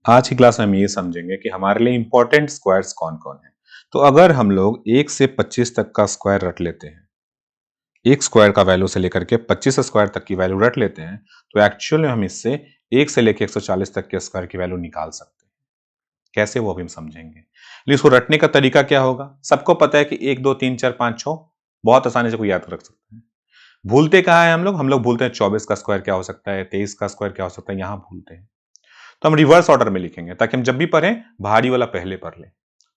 आज की क्लास में हम ये समझेंगे कि हमारे लिए इंपॉर्टेंट स्क्वायर्स कौन कौन है। तो अगर हम लोग 1 से 25 तक का स्क्वायर रट लेते हैं, एक स्क्वायर का वैल्यू से लेकर के 25 स्क्वायर तक की वैल्यू रट लेते हैं, तो एक्चुअल में हम इससे 1 से लेकर 140 तक के स्क्वायर की वैल्यू निकाल सकते हैं। कैसे, वो भी हम समझेंगे। लेकिन इसको रटने का तरीका क्या होगा? सबको पता है कि 1 2 3 4 5 6 बहुत आसानी से कोई याद रख सकते हैं। भूलते कहाँ हैं हम लोग भूलते हैं 24 का स्क्वायर क्या हो सकता है, 23 का स्क्वायर क्या हो सकता है, यहां भूलते हैं। तो हम रिवर्स ऑर्डर में लिखेंगे ताकि हम जब भी पढ़ें भारी वाला पहले पढ़ लें।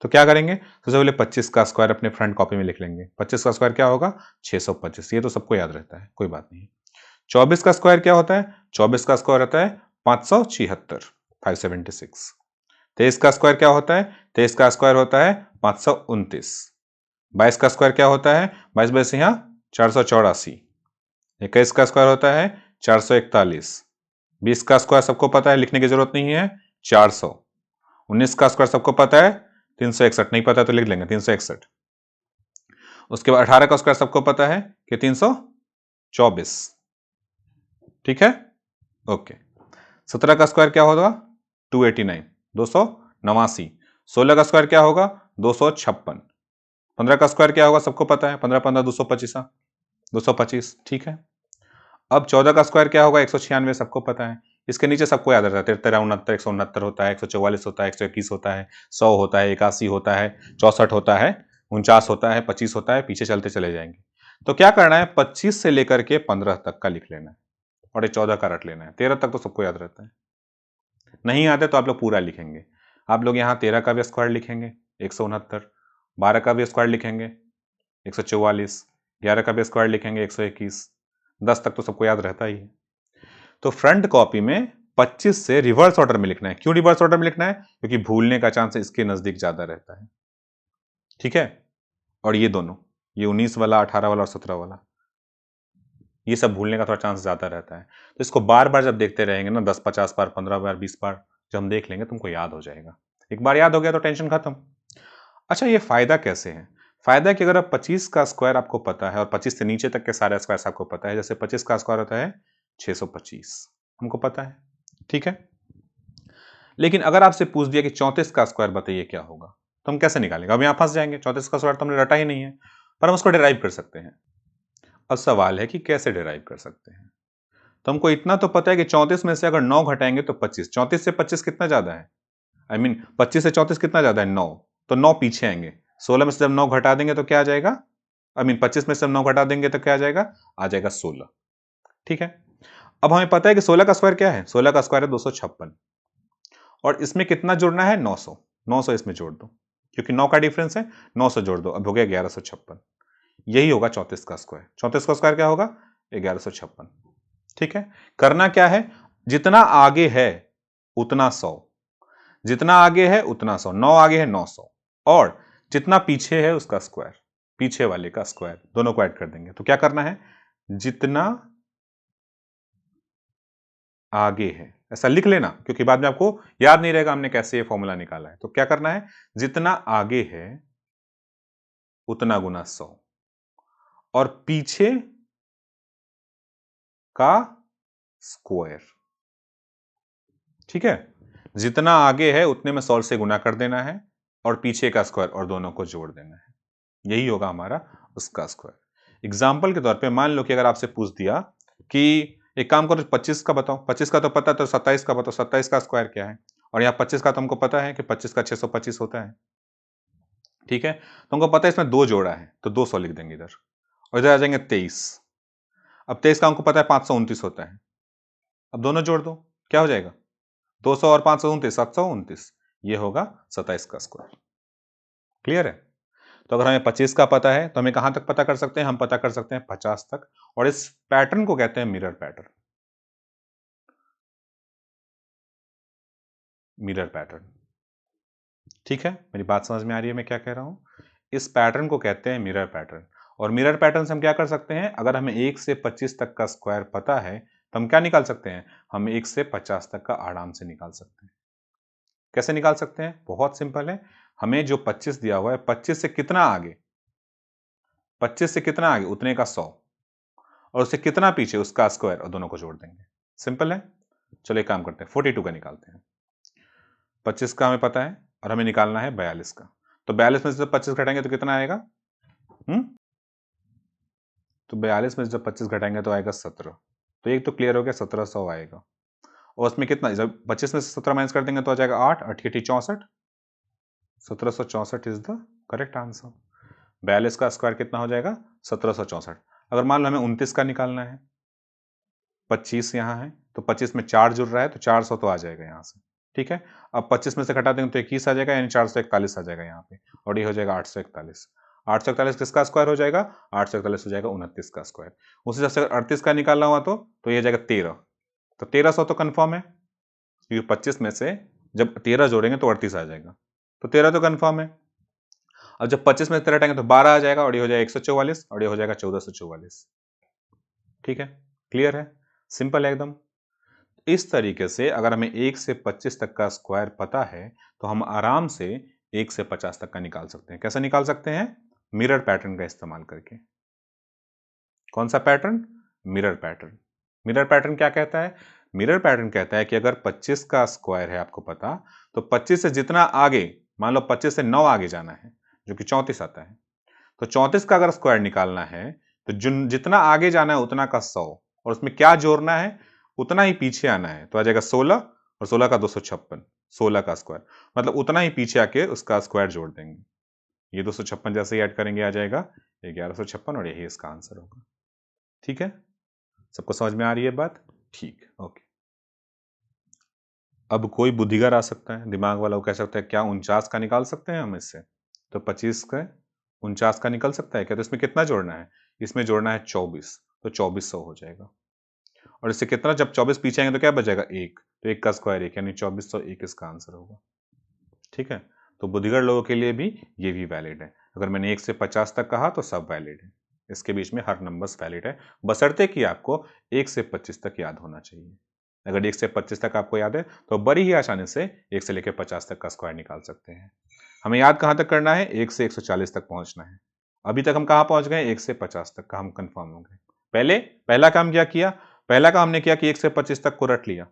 तो क्या करेंगे, सबसे पहले 25 का स्क्वायर अपने फ्रंट कॉपी में लिख लेंगे। 25 का स्क्वायर क्या होगा? 625। ये तो सबको याद रहता है, कोई बात नहीं। 24 का स्क्वायर क्या होता है? 24 का स्क्वायर होता है 576, 576। 23 का स्क्वायर क्या होता है? 23 का स्क्वायर होता है 529। 22 का स्क्वायर क्या होता है? 22 22 यहां 484। 21 का स्क्वायर होता है 441। 20 का स्क्वायर सबको पता है, लिखने की जरूरत नहीं है, 400। 19 का स्क्वायर सबको पता है 361, नहीं पता तो लिख लेंगे 361। उसके बाद 18 का स्क्वायर सबको पता है कि 324। ठीक है, ओके। 17 का स्क्वायर क्या होगा? 289, 289। 16 का स्क्वायर क्या होगा? 256। 15 का स्क्वायर क्या होगा? सबको पता है, 15 15 225, 225। ठीक है। अब 14 का स्क्वायर क्या होगा? 196, सबको पता है। इसके नीचे सबको याद रहता है, 13 69 169 होता है, 144 होता है, 121 होता है, 100 होता है, 81 होता है, 64 होता है, 49 होता है, 25 होता है, पीछे चलते चले जाएंगे। तो क्या करना है, 25 से लेकर के 15 तक का लिख लेना है और ये 14 का रट लेना है। 13 तक तो सबको याद रहता है, नहीं याद है तो आप लोग पूरा लिखेंगे। आप लोग यहाँ 13 का भी स्क्वायर लिखेंगे 169, 12 का भी स्क्वायर लिखेंगे 144, 11 का भी स्क्वायर लिखेंगे 121, 10 तक तो सबको याद रहता ही है। तो फ्रंट कॉपी में 25 से रिवर्स ऑर्डर में लिखना है। क्यों रिवर्स ऑर्डर में लिखना है? क्योंकि भूलने का चांस इसके नजदीक ज्यादा रहता है। ठीक है। और ये दोनों, ये 19 वाला, 18 वाला और 17 वाला, ये सब भूलने का थोड़ा चांस ज्यादा रहता है। तो इसको बार बार जब देखते रहेंगे ना, 10 50 बार, 15 बार, 20 बार जब हम देख लेंगे, तुमको याद हो जाएगा। एक बार याद हो गया तो टेंशन खत्म। अच्छा, ये फायदा कैसे है? फायदा कि अगर आप 25 का स्क्वायर आपको पता है और 25 से नीचे तक के सारे स्क्वायर आपको पता है, जैसे 25 का स्क्वायर होता है 625, हमको पता है। ठीक है। लेकिन अगर आपसे पूछ दिया कि 34 का स्क्वायर बताइए क्या होगा, तो हम कैसे निकालेंगे? अब यहां फंस जाएंगे, 34 का स्क्वायर तो हमने रटा ही नहीं है, पर हम उसको डिराइव कर सकते हैं। अब सवाल है कि कैसे डिराइव कर सकते हैं। तो हमको इतना तो पता है कि 34 में से अगर 9 घटाएंगे तो 25। 34 से 25 कितना ज्यादा है? आई मीन 25 से 34 कितना ज्यादा है? 9। तो 9 पीछे आएंगे। 16 में से जब 9 घटा देंगे तो क्या आ जाएगा? आई मीन 25 में से जब 9 घटा देंगे तो क्या आ जाएगा? आ जाएगा 16। ठीक है। अब हमें पता है कि 16 का स्क्वायर क्या है? 16 का स्क्वायर है 256, और इसमें कितना जोड़ना है? 900। 900 इसमें जोड़ दो, क्योंकि 9 का डिफरेंस है, 900 जोड़ दो, अब हो गया 1156। यही होगा 34 का स्क्वायर। 34 का स्क्वायर क्या होगा? 1156। ठीक है। करना क्या है, जितना आगे है उतना 100, जितना आगे है उतना 100, 9 आगे है 900, और जितना पीछे है उसका स्क्वायर, पीछे वाले का स्क्वायर, दोनों को ऐड कर देंगे। तो क्या करना है, जितना आगे है, ऐसा लिख लेना, क्योंकि बाद में आपको याद नहीं रहेगा हमने कैसे ये फॉर्मूला निकाला है। तो क्या करना है, जितना आगे है उतना गुना 100, और पीछे का स्क्वायर। ठीक है। जितना आगे है उतने में 100 से गुना कर देना है, और पीछे का स्क्वायर, और दोनों को जोड़ देना है। यही होगा हमारा उसका स्क्वायर। एग्जाम्पल के तौर पे मान लो कि अगर आपसे पूछ दिया कि एक काम करो, 25 का बताओ, 25 का तो पता, तो 27 का बताओ, 27 का स्क्वायर क्या है? और यहाँ 25 का तो हमको पता है कि 25 का 625 होता है। ठीक है। तो हमको पता है इसमें 2 जोड़ा है, तो 200 लिख देंगे इधर, और इधर आ जाएंगे 23। अब 23 का हमको पता है 529 होता है, अब दोनों जोड़ दो, क्या हो जाएगा? 200 और 529, 729। ये होगा 27 का स्क्वायर। क्लियर है? तो अगर हमें 25 का पता है तो हमें कहां तक पता कर सकते हैं? हम पता कर सकते हैं 50 तक, और इस पैटर्न को कहते हैं मिरर पैटर्न। Mirror pattern. ठीक है, मेरी बात समझ में आ रही है मैं क्या कह रहा हूं? इस पैटर्न को कहते हैं मिरर पैटर्न। और मिरर पैटर्न से हम क्या कर सकते हैं, अगर हमें 1 से 25 तक का स्क्वायर पता है तो हम क्या निकाल सकते हैं? हम 1 से 50 तक का आराम से निकाल सकते हैं। कैसे निकाल सकते हैं? बहुत सिंपल है। हमें जो 25 दिया हुआ है, 25 से कितना आगे, 25 से कितना आगे उतने का 100, और उससे कितना पीछे उसका स्क्वायर, और दोनों को जोड़ देंगे। सिंपल है। चलो एक काम करते हैं, 42 का निकालते हैं। 25 का हमें पता है और हमें निकालना है 42 का। तो 42 में से जब 25 घटाएंगे तो कितना आएगा? तो 42 में से जब 25 घटाएंगे तो आएगा 17। तो एक तो क्लियर हो गया, 1700 आएगा। और उसमें कितना, जब 25 में से 17 माइनस कर देंगे तो आ जाएगा 8, 8 की 64, 1764 इज द करेक्ट आंसर। 42 का स्क्वायर कितना हो जाएगा? 1764। अगर मान लो हमें 29 का निकालना है, 25 यहाँ है तो 25 में 4 जुड़ रहा है तो 400 तो आ जाएगा यहाँ से, ठीक है। अब 25 में से घटा देंगे तो 21 आ जाएगा, यानी 441 आ जाएगा यहाँ पे, और ये हो जाएगा 841। 841 किसका स्क्वायर हो जाएगा? 841 हो जाएगा 29 का स्क्वायर। उसी तरह से 38 का निकालना हुआ तो ये हो जाएगा 13। तो 1300 तो कंफर्म है, क्योंकि 25 में से जब 13 जोड़ेंगे तो 38 आ जाएगा, तो 13 तो कंफर्म है। अब जब 25 में 13 हटाएंगे तो 12 आ जाएगा, और ये हो जाएगा 144, और ये हो जाएगा 1444। ठीक है, क्लियर है, सिंपल है एकदम। इस तरीके से अगर हमें 1 से 25 तक का स्क्वायर पता है तो हम आराम से 1 से 50 तक का निकाल सकते हैं। कैसे निकाल सकते हैं? मिरर पैटर्न का इस्तेमाल करके। कौन सा pattern? Mirror pattern. Mirror pattern क्या कहता है? मिरर पैटर्न कहता है कि अगर 25 का स्क्वायर है आपको पता, तो 25 से जितना आगे, मान लो 25 से 9 आगे जाना है, जो कि 34 आता है, तो 34 का अगर स्क्वायर निकालना है तो जितना आगे जाना है उतना का 100, और उसमें क्या जोड़ना है? उतना ही पीछे आना है, तो आ जाएगा 16, और 16 का 256, 16 का स्क्वायर, मतलब उतना ही पीछे आके उसका स्क्वायर जोड़ देंगे। ये 256 जैसे ही ऐड करेंगे आ जाएगा 1156, और यही इसका आंसर होगा। ठीक है, सबको समझ में आ रही है बात? ठीक, ओके। अब कोई बुद्धिगर आ सकता है, दिमाग वाला, वो कह सकता है क्या 49 का निकाल सकते हैं हम इससे? तो 25 का 49 का निकल सकता है क्या? तो इसमें कितना जोड़ना है? इसमें जोड़ना है 24, तो 2400 हो जाएगा। और इससे कितना, जब 24 पीछे आएंगे तो क्या बचेगा? 1, तो 1 का स्क्वायर 1, यानी 2401 इसका आंसर होगा। ठीक है, तो बुद्धिगर लोगों के लिए भी ये भी वैलिड है। अगर मैंने 1 से 50 तक कहा तो सब वैलिड है, इसके बीच में हर नंबर्स वैलिड है, बशर्ते कि आपको 1 से 25 तक याद होना चाहिए। अगर 1 से 25 तक आपको याद है तो बड़ी ही आसानी से 1 से लेकर 50 तक का स्क्वायर निकाल सकते हैं। हमें याद कहां तक करना है? 1 से 140 तक पहुंचना है। अभी तक हम कहां पहुंच गए? 1 से 50 तक का हम कंफर्म हो गए। पहला काम क्या किया? पहला काम हमने किया कि 1 से 25 तक को रट लिया,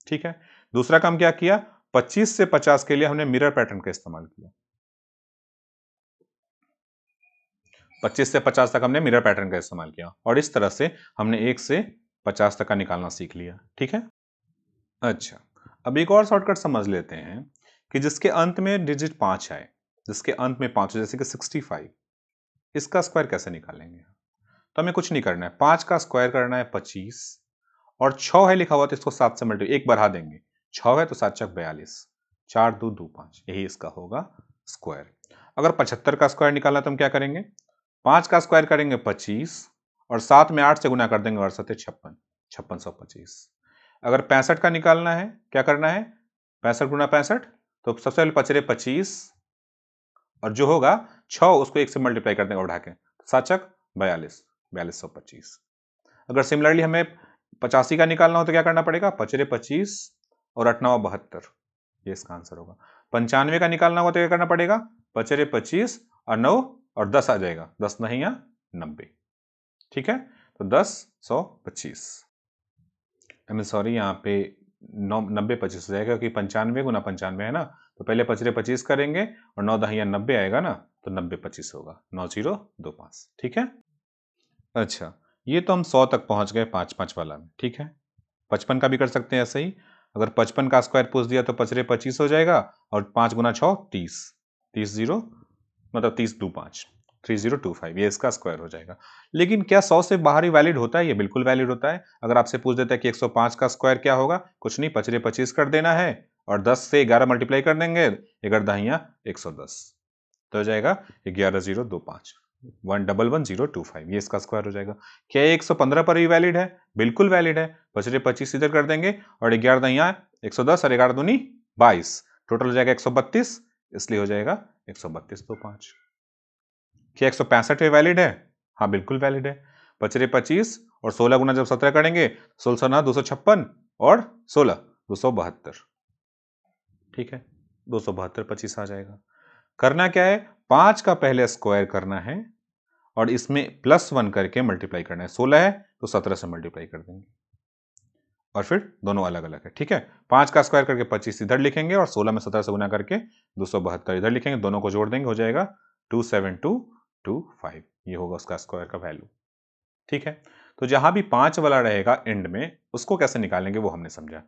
ठीक है। दूसरा काम क्या किया? 25 से 50 के लिए हमने मिरर पैटर्न का इस्तेमाल किया। 25 से 50 तक हमने मिरर पैटर्न का इस्तेमाल किया, और इस तरह से हमने 1 से 50 तक का निकालना सीख लिया। ठीक है, अच्छा, अब एक और शॉर्टकट समझ लेते हैं कि जिसके अंत में डिजिट 5 आए, जिसके अंत में 5, जैसे कि 65, इसका स्क्वायर कैसे निकालेंगे? तो हमें कुछ नहीं करना है, 5 का स्क्वायर करना है 25, और 6 है लिखा हुआ तो इसको 7 से मल्टीप्लाई, एक बढ़ा देंगे, 6 है तो 7 चक 42, 4 2 2 5, यही इसका होगा स्क्वायर। अगर 75 का स्क्वायर निकालना तो हम क्या करेंगे? 5 का स्क्वायर करेंगे 25, और 7 में 8 से गुना कर देंगे, और 7 56, 5625। अगर 65 का निकालना है, क्या करना है? 65 गुना 65, तो सबसे पहले पचरे 25, और जो होगा 6 उसको 1 से मल्टीप्लाई कर देंगे बढ़ा के, 7 चक 42, 4225। अगर सिमिलरली हमें 85 का निकालना हो तो क्या करना पड़ेगा? पचरे 25 और 8 9 72, ये इसका आंसर होगा। 95 का निकालना हो तो क्या करना पड़ेगा? पचरे 25 और 9 और 10 आ जाएगा, 10 नहीं या 90। ठीक है, तो 10 100 25, आई मीन सॉरी, यहाँ पे 90 25 हो जाएगा, क्योंकि 95 गुना 95 है ना, तो पहले पचरे 25 करेंगे, और 9 10 90 आएगा ना, तो 90 25 होगा, 9025। ठीक है, अच्छा, ये तो हम 100 तक पहुंच गए 5 5 वाला में। ठीक है, 55 का भी कर सकते हैं ऐसे ही। अगर 55 का स्क्वायर पूछ दिया तो पचरे 25 हो जाएगा, और 5 गुना 6 30, 30 जीरो, मतलब 30 2 5, 3025, ये इसका स्क्वायर हो जाएगा। लेकिन क्या 100 से बाहर ही वैलिड होता है? ये बिल्कुल वैलिड होता है। अगर आपसे पूछ देता है कि 105 का स्क्वायर क्या होगा, कुछ नहीं, पचरे 25 कर देना है, और 10 से 11 मल्टीप्लाई कर देंगे, 11 दहिया 110, तो हो जाएगा 11025, 1111025, ये इसका स्क्वायर हो जाएगा। क्या ये 115 पर ही वैलिड है? बिल्कुल वैलिड है। पचरे 25 इधर कर देंगे, और 11 दहिया 110, और 11 दूनी 22, टोटल हो जाएगा 132, इसलिए हो जाएगा 13225। क्या 165 पे वैलिड है? हाँ बिल्कुल वैलिड है। पचरे 25 और 16 गुना जब 17 करेंगे, 16 ना 256, और 16 272। ठीक है, 272 25 आ जाएगा। करना क्या है? 5 का पहले स्क्वायर करना है, और इसमें +1 करके मल्टीप्लाई करना है। 16 है तो 17 से मल्टीप्लाई कर देंगे। और फिर दोनों अलग अलग है। ठीक है, 5 का स्क्वायर करके 25 इधर लिखेंगे और 16 में 17 से गुना करके 272 इधर लिखेंगे, दोनों को जोड़ देंगे, हो जाएगा 27225। ये होगा उसका स्क्वायर का वैल्यू। ठीक है, तो जहां भी 5 वाला रहेगा एंड में, उसको कैसे निकालेंगे वो हमने समझा।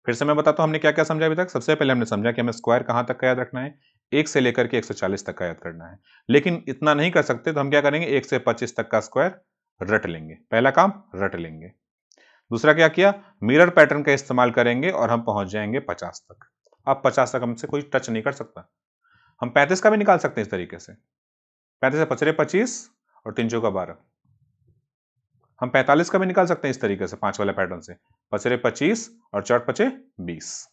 फिर से मैं बताता हूं हमने क्या क्या समझा अभी तक। सबसे पहले हमने समझा कि हमें स्क्वायर कहां तक का याद रखना है, 1 से लेकर के 140 तक का याद करना है। लेकिन इतना नहीं कर सकते तो हम क्या करेंगे, 1 से 25 तक का स्क्वायर रट लेंगे। पहला काम रट लेंगे। दूसरा क्या किया, मिरर पैटर्न का इस्तेमाल करेंगे और हम पहुंच जाएंगे 50 तक। अब 50 तक हमसे कोई टच नहीं कर सकता। हम 35 का भी निकाल सकते हैं इस तरीके से, 35 से पचरे 25 और 3 चौका 12। हम 45 का भी निकाल सकते हैं इस तरीके से, 5 वाले पैटर्न से, पचरे 25 और 4 पचे 20।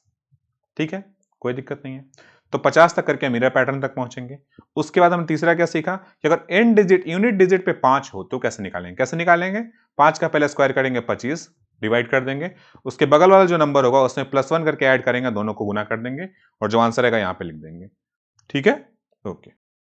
ठीक है, कोई दिक्कत नहीं है। तो 50 तक करके मिरर पैटर्न तक पहुंचेंगे। उसके बाद हम तीसरा क्या सीखा कि अगर एंड डिजिट यूनिट डिजिट पे 5 हो तो कैसे निकालेंगे। कैसे निकालेंगे, 5 का पहले स्क्वायर करेंगे 25, डिवाइड कर देंगे, उसके बगल वाला जो नंबर होगा उसमें +1 करके ऐड करेंगे, दोनों को गुना कर देंगे और जो आंसर आएगा यहां पे लिख देंगे। ठीक है, ओके।